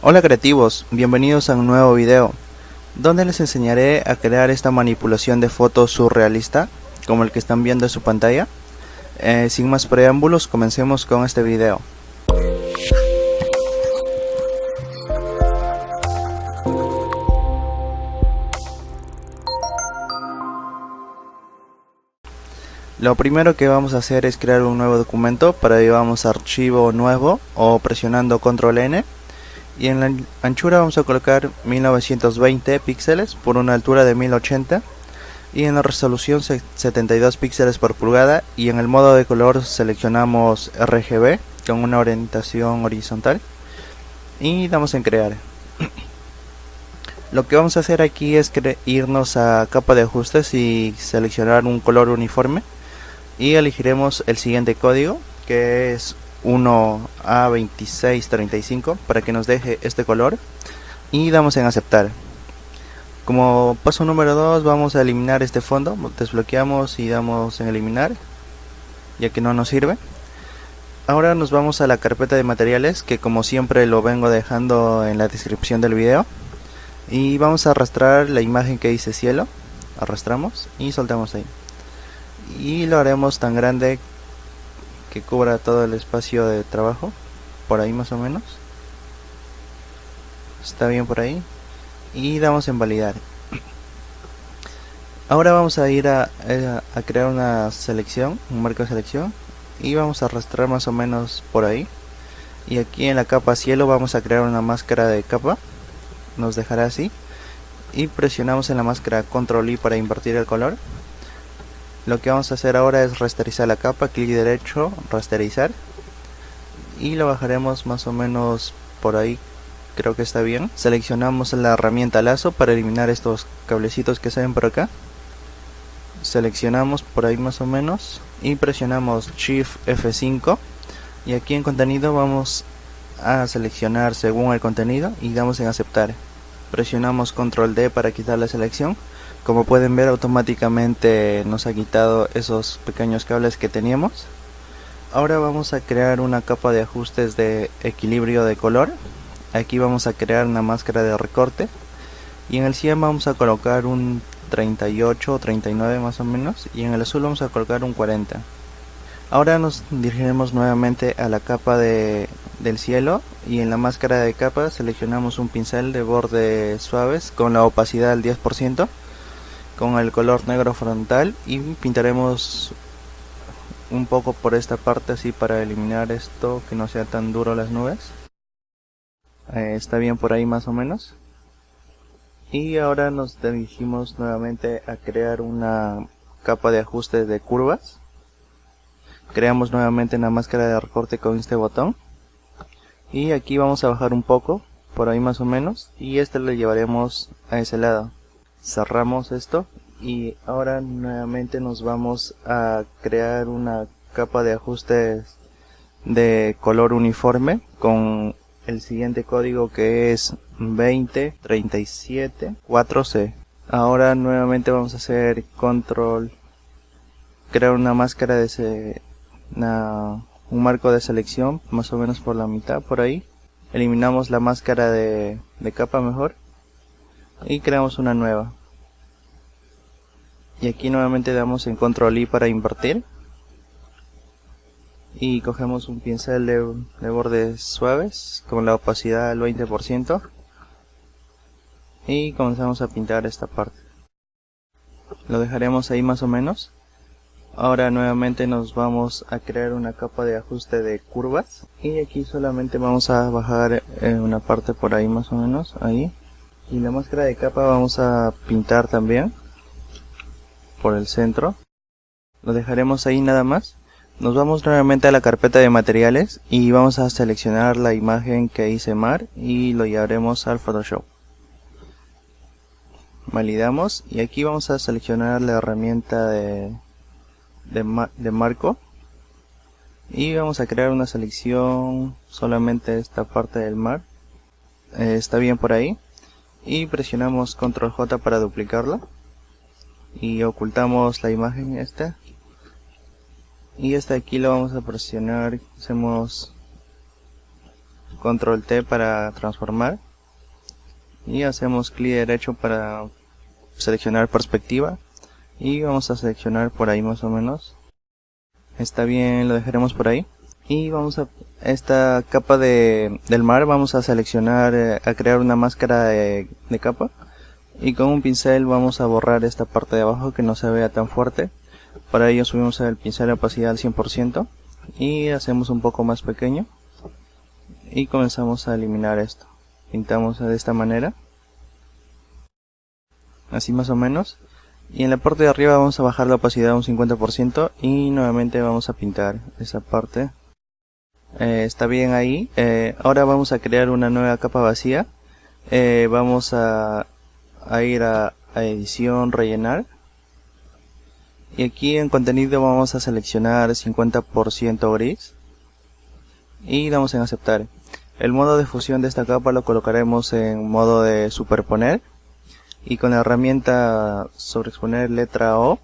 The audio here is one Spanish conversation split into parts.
Hola creativos, bienvenidos a un nuevo video, donde les enseñaré a crear esta manipulación de fotos surrealista, como el que están viendo en su pantalla. Sin más preámbulos, comencemos con este video. Lo primero que vamos a hacer es crear un nuevo documento. Para ello vamos a archivo nuevo o presionando control N. Y en la anchura vamos a colocar 1920 píxeles por una altura de 1080 y en la resolución 72 píxeles por pulgada, y en el modo de color seleccionamos RGB con una orientación horizontal y damos en crear. Lo que vamos a hacer aquí es irnos a capa de ajustes y seleccionar un color uniforme, y elegiremos el siguiente código, que es 1A2635, para que nos deje este color, y damos en aceptar. Como paso número 2 vamos a eliminar este fondo, desbloqueamos y damos en eliminar, ya que no nos sirve. Ahora nos vamos a la carpeta de materiales, que como siempre lo vengo dejando en la descripción del video, y vamos a arrastrar la imagen que dice cielo. Arrastramos y soltamos ahí, y lo haremos tan grande que cubra todo el espacio de trabajo, por ahí más o menos. Está bien por ahí, y damos en validar. Ahora vamos a ir a crear una selección, un marco de selección, y vamos a arrastrar más o menos por ahí, y aquí en la capa cielo vamos a crear una máscara de capa. Nos dejará así, y presionamos en la máscara control I para invertir el color. Lo que vamos a hacer ahora es rasterizar la capa, clic derecho, rasterizar, y lo bajaremos más o menos por ahí, creo que está bien. Seleccionamos la herramienta lazo para eliminar estos cablecitos que se ven por acá. Seleccionamos por ahí más o menos y presionamos Shift F5, y aquí en contenido vamos a seleccionar según el contenido y damos en aceptar. Presionamos control D para quitar la selección. Como pueden ver, automáticamente nos ha quitado esos pequeños cables que teníamos. Ahora vamos a crear una capa de ajustes de equilibrio de color. Aquí vamos a crear una máscara de recorte, y en el cien vamos a colocar un 38 o 39 más o menos, y en el azul vamos a colocar un 40. Ahora nos dirigiremos nuevamente a la capa del cielo, y en la máscara de capa seleccionamos un pincel de bordes suaves con la opacidad al 10%, con el color negro frontal, y pintaremos un poco por esta parte así para eliminar esto, que no sea tan duro las nubes. Está bien por ahí más o menos. Y ahora nos dirigimos nuevamente a crear una capa de ajuste de curvas. Creamos nuevamente una máscara de recorte con este botón, y aquí vamos a bajar un poco por ahí más o menos, y este lo llevaremos a ese lado. Cerramos esto, y ahora nuevamente nos vamos a crear una capa de ajustes de color uniforme con el siguiente código, que es 20374C. Ahora nuevamente vamos a hacer control, crear una máscara de un marco de selección más o menos por la mitad, por ahí. Eliminamos la máscara de capa mejor y creamos una nueva, y aquí nuevamente damos en control I para invertir, y cogemos un pincel de bordes suaves con la opacidad al 20%, y comenzamos a pintar esta parte. Lo dejaremos ahí más o menos. Ahora nuevamente nos vamos a crear una capa de ajuste de curvas, y aquí solamente vamos a bajar una parte por ahí más o menos, ahí. Y la máscara de capa vamos a pintar también por el centro. Lo dejaremos ahí nada más. Nos vamos nuevamente a la carpeta de materiales y vamos a seleccionar la imagen que hice mar y lo llevaremos al Photoshop. Validamos, y aquí vamos a seleccionar la herramienta de marco, y vamos a crear una selección solamente esta parte del mar. Está bien por ahí, y presionamos control J para duplicarla, y ocultamos la imagen esta, y esta aquí lo vamos a presionar, hacemos control T para transformar y hacemos clic derecho para seleccionar perspectiva y vamos a seleccionar por ahí más o menos. Está bien, lo dejaremos por ahí. Y vamos a esta capa del mar, vamos a seleccionar, a crear una máscara de capa. Y con un pincel vamos a borrar esta parte de abajo que no se vea tan fuerte. Para ello subimos el pincel de opacidad al 100% y hacemos un poco más pequeño. Y comenzamos a eliminar esto. Pintamos de esta manera. Así más o menos. Y en la parte de arriba vamos a bajar la opacidad a un 50% y nuevamente vamos a pintar esa parte. Está bien ahí. Ahora vamos a crear una nueva capa vacía. Vamos a ir a edición, rellenar. Y aquí en contenido vamos a seleccionar 50% gris. Y damos en aceptar. El modo de fusión de esta capa lo colocaremos en modo de superponer. Y con la herramienta sobreexponer letra O,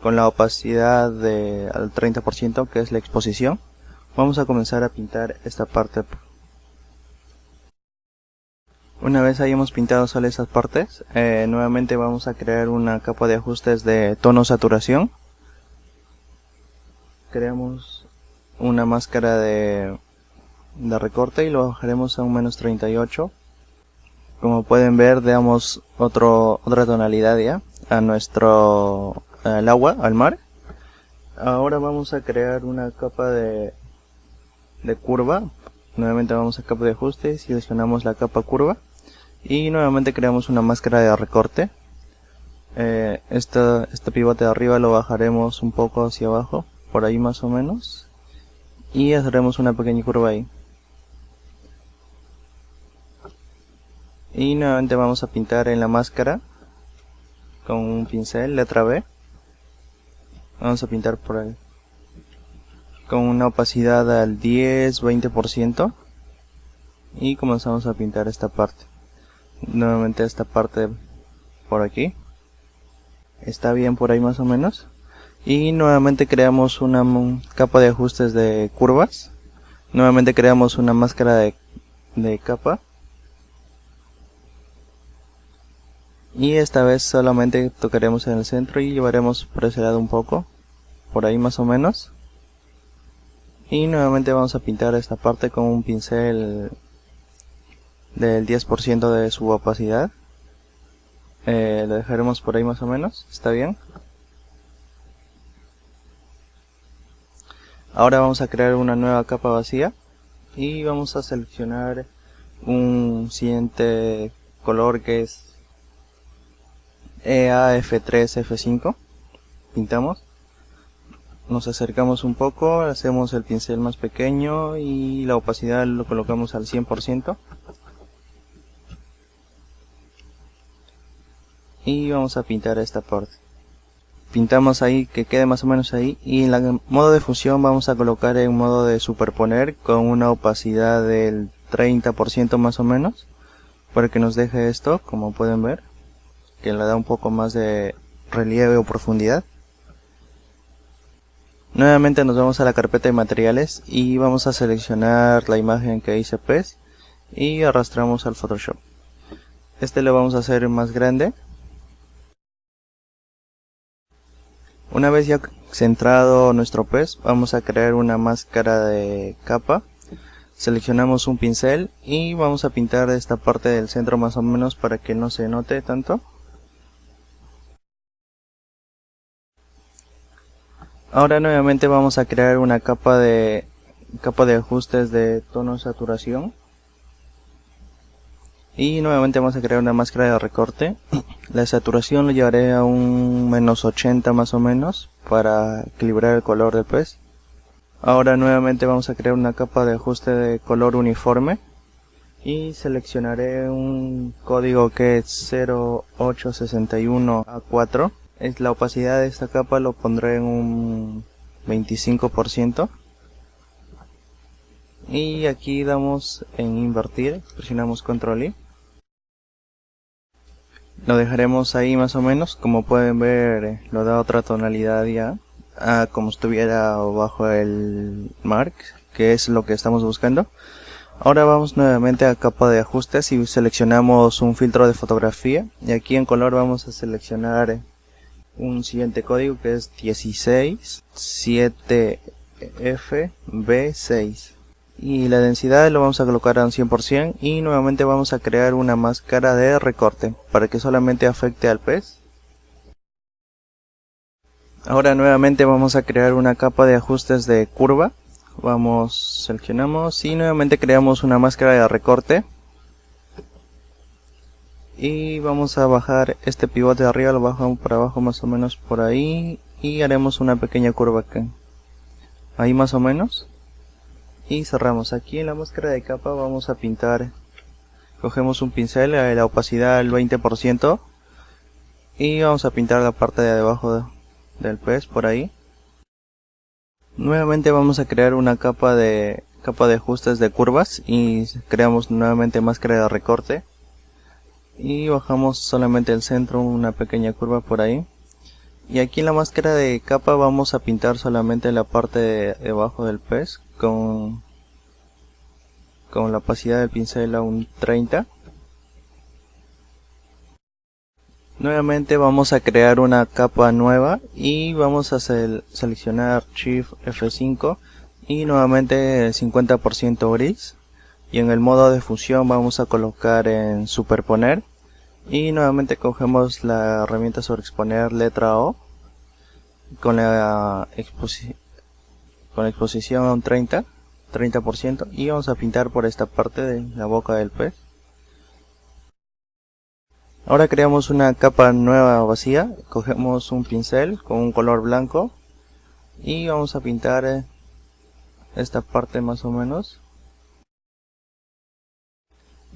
con la opacidad al 30%, que es la exposición, vamos a comenzar a pintar esta parte. Una vez hayamos pintado solo esas partes, nuevamente vamos a crear una capa de ajustes de tono saturación. Creamos una máscara de recorte y lo bajaremos a un -38. Como pueden ver, damos otra tonalidad ya a al agua, al mar. Ahora vamos a crear una capa de curva. Nuevamente vamos a capa de ajuste y seleccionamos la capa curva. Y nuevamente creamos una máscara de recorte. Este pivote de arriba lo bajaremos un poco hacia abajo, por ahí más o menos. Y haremos una pequeña curva ahí. Y nuevamente vamos a pintar en la máscara con un pincel, letra B. Vamos a pintar por ahí con una opacidad al 10-20% y comenzamos a pintar esta parte. Nuevamente esta parte por aquí. Está bien por ahí más o menos. Y nuevamente creamos una capa de ajustes de curvas. Nuevamente creamos una máscara de capa. Y esta vez solamente tocaremos en el centro y llevaremos por ese lado un poco, por ahí más o menos. Y nuevamente vamos a pintar esta parte con un pincel del 10% de su opacidad. Lo dejaremos por ahí más o menos, está bien. Ahora vamos a crear una nueva capa vacía y vamos a seleccionar un siguiente color que es EA-F3, F5. Pintamos, nos acercamos un poco, hacemos el pincel más pequeño y la opacidad lo colocamos al 100%. Y vamos a pintar esta parte. Pintamos ahí, que quede más o menos ahí. Y en el modo de fusión vamos a colocar en modo de superponer con una opacidad del 30% más o menos, para que nos deje esto, como pueden ver, que le da un poco más de relieve o profundidad. Nuevamente nos vamos a la carpeta de materiales y vamos a seleccionar la imagen que hice PES y arrastramos al Photoshop. Este lo vamos a hacer más grande. Una vez ya centrado nuestro pez, vamos a crear una máscara de capa. Seleccionamos un pincel y vamos a pintar esta parte del centro más o menos para que no se note tanto. Ahora nuevamente vamos a crear una capa de ajustes de tono saturación. Y nuevamente vamos a crear una máscara de recorte. La saturación lo llevaré a un -80 más o menos para equilibrar el color del pez. Ahora nuevamente vamos a crear una capa de ajuste de color uniforme. Y seleccionaré un código que es 0861A4. La opacidad de esta capa lo pondré en un 25%. Y aquí damos en invertir, presionamos control I. Lo dejaremos ahí más o menos, como pueden ver lo da otra tonalidad ya, como estuviera bajo el mark, que es lo que estamos buscando. Ahora vamos nuevamente a capa de ajustes y seleccionamos un filtro de fotografía, y aquí en color vamos a seleccionar un siguiente código que es 167FB6, y la densidad lo vamos a colocar a un 100%, y nuevamente vamos a crear una máscara de recorte para que solamente afecte al pez. Ahora nuevamente vamos a crear una capa de ajustes de curva. Seleccionamos y nuevamente creamos una máscara de recorte, y vamos a bajar este pivote de arriba, lo bajamos para abajo más o menos por ahí, y haremos una pequeña curva acá, ahí más o menos, y cerramos. Aquí en la máscara de capa vamos a pintar, cogemos un pincel, la opacidad al 20%, y vamos a pintar la parte de debajo del pez por ahí. Nuevamente vamos a crear una capa de ajustes de curvas, y creamos nuevamente máscara de recorte, y bajamos solamente el centro, una pequeña curva por ahí. Y aquí en la máscara de capa vamos a pintar solamente la parte de debajo del pez con la opacidad del pincel a un 30. Nuevamente vamos a crear una capa nueva, y vamos a seleccionar Shift F5 y nuevamente 50% gris, y en el modo de fusión vamos a colocar en superponer, y nuevamente cogemos la herramienta sobreexponer letra O con la exposición a un 30%, y vamos a pintar por esta parte de la boca del pez. Ahora creamos una capa nueva vacía, cogemos un pincel con un color blanco y vamos a pintar esta parte más o menos,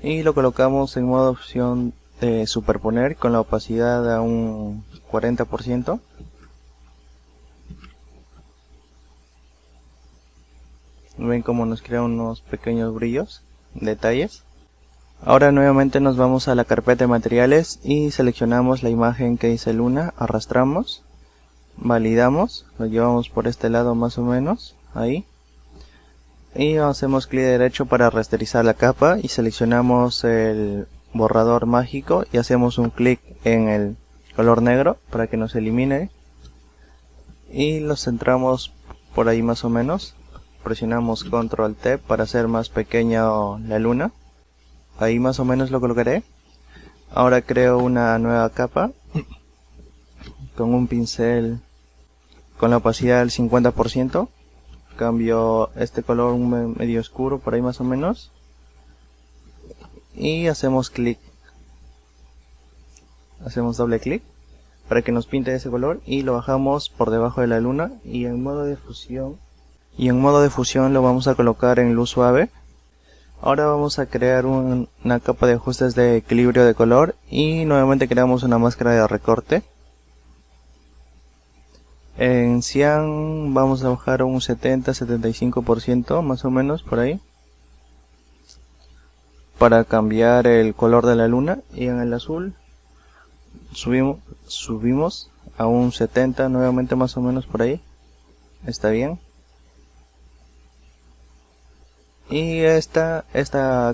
y lo colocamos en modo opción de superponer con la opacidad a un 40%. Ven cómo nos crea unos pequeños brillos, detalles. Ahora nuevamente nos vamos a la carpeta de materiales y seleccionamos la imagen que dice luna, arrastramos, validamos, lo llevamos por este lado más o menos, ahí, y hacemos clic derecho para rasterizar la capa, y seleccionamos el borrador mágico y hacemos un clic en el color negro para que nos elimine, y lo centramos por ahí más o menos. Presionamos Control T para hacer más pequeña la luna. Ahí más o menos lo colocaré. Ahora creo una nueva capa con un pincel con la opacidad del 50%. Cambio este color un medio oscuro por ahí más o menos. Y hacemos clic. Hacemos doble clic para que nos pinte ese color, y lo bajamos por debajo de la luna, y en modo de fusión lo vamos a colocar en luz suave. Ahora vamos a crear una capa de ajustes de equilibrio de color, y nuevamente creamos una máscara de recorte. En cian vamos a bajar a un 70-75% más o menos por ahí, para cambiar el color de la luna, y en el azul subimos a un 70 nuevamente más o menos por ahí. Está bien. Y esta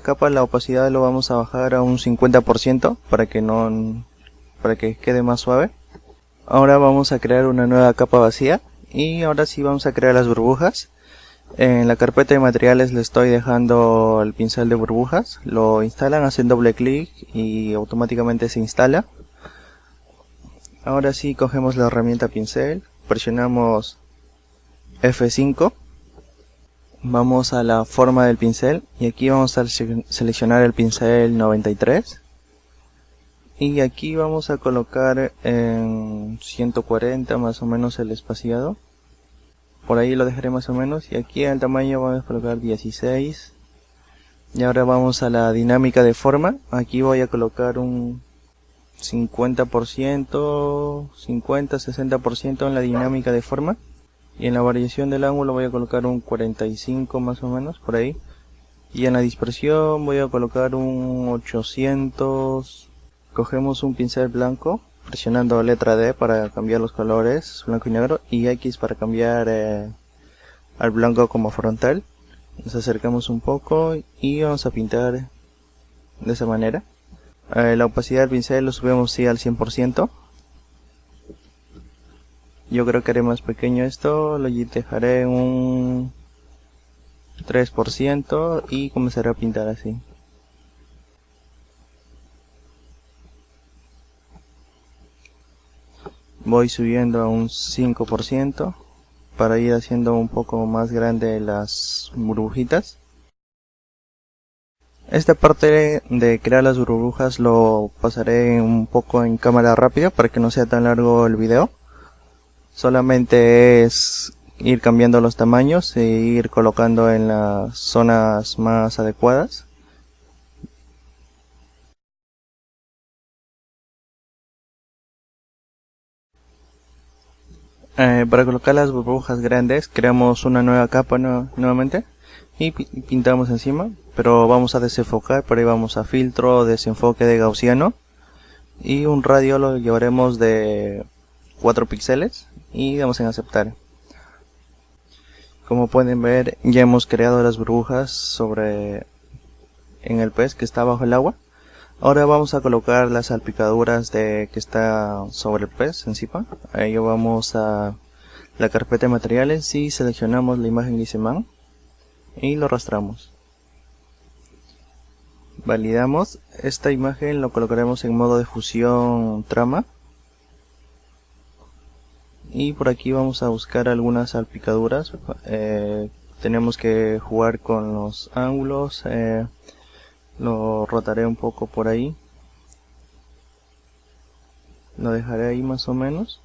capa, la opacidad lo vamos a bajar a un 50% para que quede más suave. Ahora vamos a crear una nueva capa vacía, y ahora sí vamos a crear las burbujas. En la carpeta de materiales le estoy dejando el pincel de burbujas, lo instalan, hacen doble clic y automáticamente se instala. Ahora sí cogemos la herramienta pincel, presionamos F5. Vamos a la forma del pincel, y aquí vamos a seleccionar el pincel 93, y aquí vamos a colocar en 140 más o menos el espaciado, por ahí lo dejaré más o menos, y aquí el tamaño vamos a colocar 16. Y ahora vamos a la dinámica de forma, aquí voy a colocar un 50%, 50-60% en la dinámica de forma. Y en la variación del ángulo voy a colocar un 45 más o menos por ahí. Y en la dispersión voy a colocar un 800. Cogemos un pincel blanco, presionando letra D para cambiar los colores, blanco y negro, y X para cambiar al blanco como frontal. Nos acercamos un poco y vamos a pintar de esa manera. La opacidad del pincel lo subimos sí al 100%. Yo creo que haré más pequeño esto, lo dejaré en un 3% y comenzaré a pintar así. Voy subiendo a un 5% para ir haciendo un poco más grande las burbujitas. Esta parte de crear las burbujas lo pasaré un poco en cámara rápida para que no sea tan largo el video. Solamente es ir cambiando los tamaños e ir colocando en las zonas más adecuadas. Para colocar las burbujas grandes creamos una nueva capa nuevamente y pintamos encima, pero vamos a desenfocar, por ahí vamos a filtro, desenfoque de gaussiano y un radio lo llevaremos de 4 píxeles y damos en aceptar. Como pueden ver, ya hemos creado las burbujas en el pez que está bajo el agua. Ahora vamos a colocar las salpicaduras que está sobre el pez encima. A ello vamos a la carpeta de materiales y seleccionamos la imagen Glyceman y lo arrastramos. Validamos. Esta imagen lo colocaremos en modo de fusión trama. Y por aquí vamos a buscar algunas salpicaduras. Tenemos que jugar con los ángulos. Lo rotaré un poco por ahí. Lo dejaré ahí más o menos.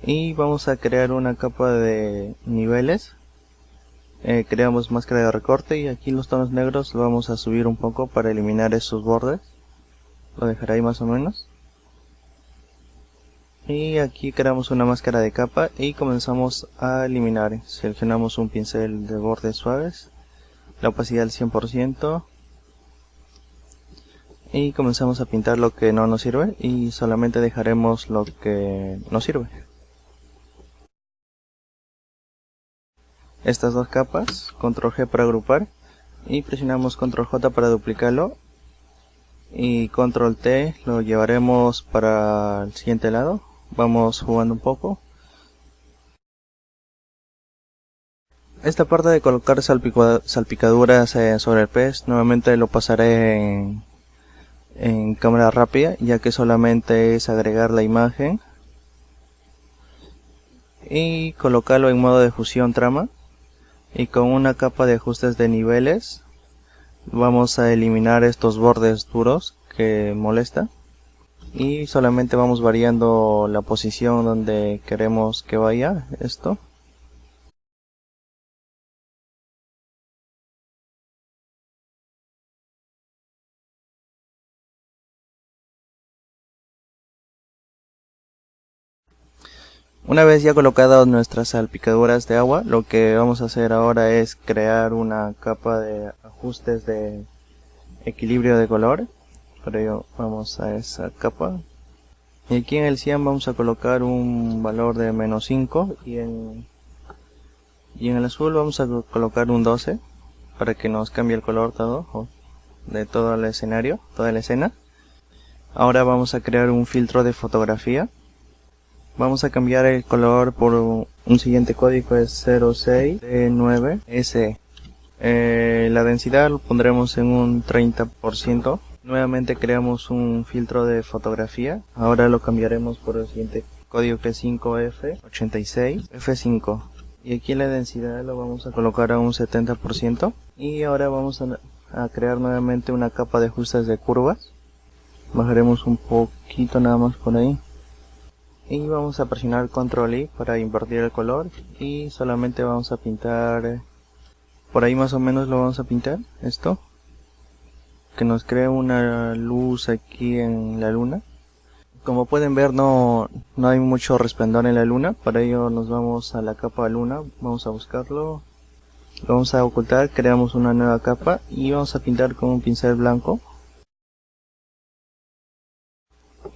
Y vamos a crear una capa de niveles. Creamos máscara de recorte y aquí los tonos negros lo vamos a subir un poco para eliminar esos bordes. Lo dejaré ahí más o menos. Y aquí creamos una máscara de capa y comenzamos a eliminar. Seleccionamos un pincel de bordes suaves, la opacidad al 100% y comenzamos a pintar lo que no nos sirve y solamente dejaremos lo que nos sirve. Estas dos capas, control G para agrupar y presionamos control J para duplicarlo y control T lo llevaremos para el siguiente lado. Vamos jugando un poco. Esta parte de colocar salpicaduras sobre el pez nuevamente lo pasaré en cámara rápida, ya que solamente es agregar la imagen y colocarlo en modo de fusión trama, y con una capa de ajustes de niveles vamos a eliminar estos bordes duros que molestan y solamente vamos variando la posición donde queremos que vaya esto. Una vez ya colocadas nuestras salpicaduras de agua, lo que vamos a hacer ahora es crear una capa de ajustes de equilibrio de color. Para ello vamos a esa capa. Y aquí en el cian vamos a colocar un valor de -5 y en el azul vamos a colocar un 12 para que nos cambie el color todo de todo el escenario, toda la escena. Ahora vamos a crear un filtro de fotografía. Vamos a cambiar el color por un siguiente código, es 06D9S. La densidad lo pondremos en un 30%. Nuevamente creamos un filtro de fotografía. Ahora lo cambiaremos por el siguiente código, que es 5F86F5. Y aquí la densidad lo vamos a colocar a un 70%. Y ahora vamos a crear nuevamente una capa de ajustes de curvas. Bajaremos un poquito nada más por ahí. Y vamos a presionar control I para invertir el color y solamente vamos a pintar por ahí, más o menos lo vamos a pintar esto, que nos crea una luz aquí en la luna. Como pueden ver, no hay mucho resplandor en la luna. Para ello nos vamos a la capa de luna, vamos a buscarlo, lo vamos a ocultar, creamos una nueva capa y vamos a pintar con un pincel blanco.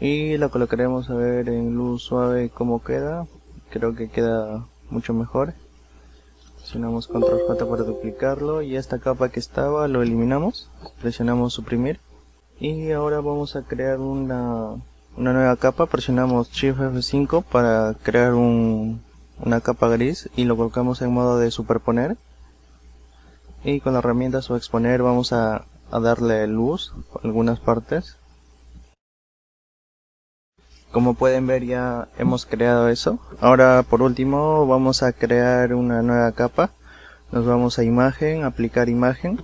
Y lo colocaremos a ver en luz suave cómo queda. Creo que queda mucho mejor. presionamos control J para duplicarlo y esta capa que estaba lo eliminamos, presionamos suprimir y ahora vamos a crear una nueva capa. Presionamos Shift F5 para crear una capa gris y lo colocamos en modo de superponer, y con la herramienta subexponer vamos a darle luz a algunas partes. Como pueden ver, ya hemos creado eso. Ahora por último vamos a crear una nueva capa. Nos vamos a imagen, aplicar imagen,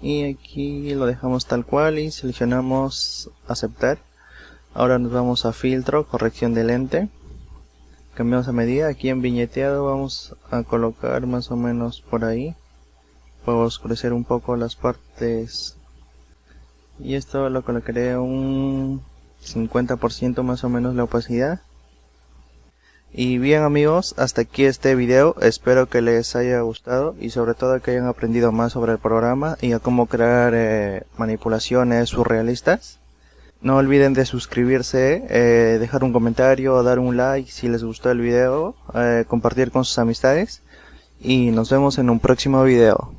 y aquí lo dejamos tal cual y seleccionamos aceptar. Ahora nos vamos a filtro, corrección de lente, cambiamos a medida. Aquí en viñeteado vamos a colocar más o menos por ahí, puedo oscurecer un poco las partes y esto lo colocaré a un 50% más o menos la opacidad. Y bien amigos, hasta aquí este video, espero que les haya gustado y sobre todo que hayan aprendido más sobre el programa y a cómo crear manipulaciones surrealistas. No olviden de suscribirse, dejar un comentario, dar un like si les gustó el video, compartir con sus amistades y nos vemos en un próximo video.